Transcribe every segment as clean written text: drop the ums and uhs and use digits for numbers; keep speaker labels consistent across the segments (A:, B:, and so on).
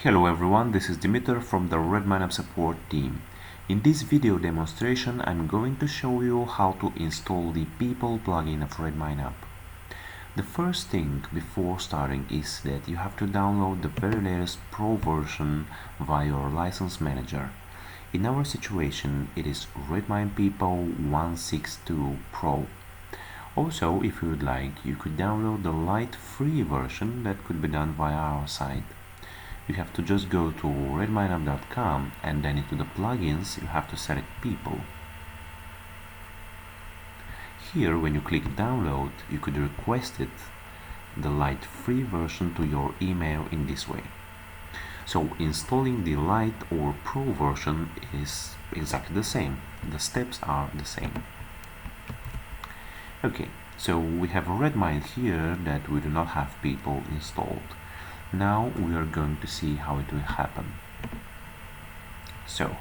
A: Hello everyone, this is Dimitar from the RedmineUP support team. In this video demonstration, I'm going to show you how to install the People plugin of RedmineUP. The first thing before starting is that you have to download the very latest Pro version via your license manager. In our situation, it is Redmine People 162 Pro. Also, if you would like, you could download the light free version that could be done via our site. You have to just go to RedmineUp.com and then into the plugins you have to select People. Here when you click download you could request it, the light free version, to your email in this way. So installing the light or pro version is exactly the same. The steps are the same. Okay, so we have a Redmine here that we do not have People installed. Now we are going to see how it will happen. So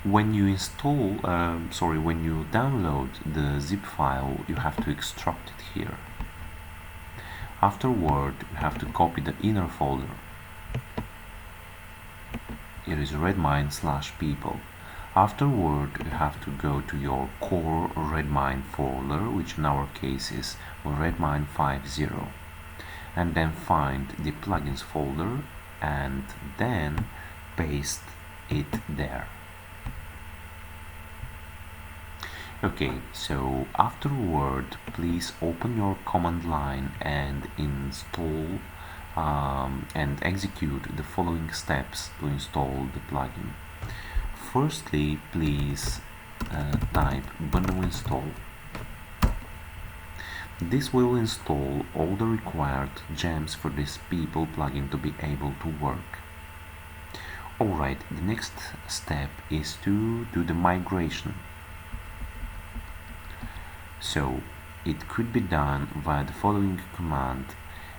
A: when you when you download the zip file, you have to extract it here. Afterward, you have to copy the inner folder. It is Redmine/People. Afterward, you have to go to your core Redmine folder, which in our case is Redmine 50. And then find the plugins folder and then paste it there. Okay, so afterward please open your command line and install and execute the following steps to install the plugin. Firstly, please type bundle install. This will install all the required gems for this People plugin to be able to work. Alright, the next step is to do the migration. So it could be done via the following command,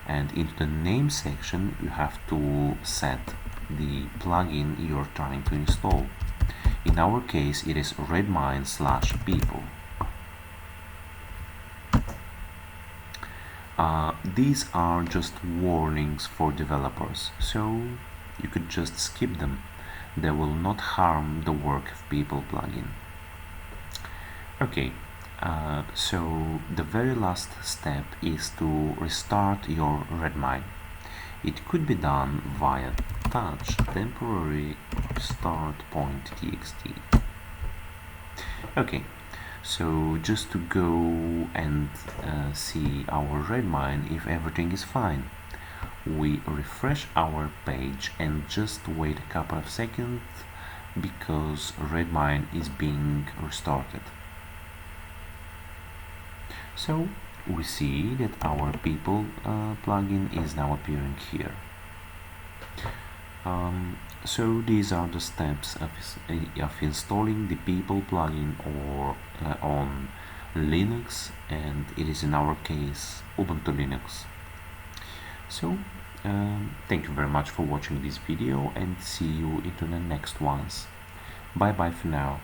A: and into the name section you have to set the plugin you're trying to install. In our case it is Redmine/People. These are just warnings for developers, so you could just skip them. They will not harm the work of People plugin. Okay, so the very last step is to restart your Redmine. It could be done via touch temporary start point txt. Okay, so just to go and see our Redmine if everything is fine, we refresh our page and just wait a couple of seconds because Redmine is being restarted. So we see that our People plugin is now appearing here. So these are the steps of installing the People plugin or on Linux, and it is in our case Ubuntu Linux. So thank you very much for watching this video and see you into the next ones. Bye bye for now.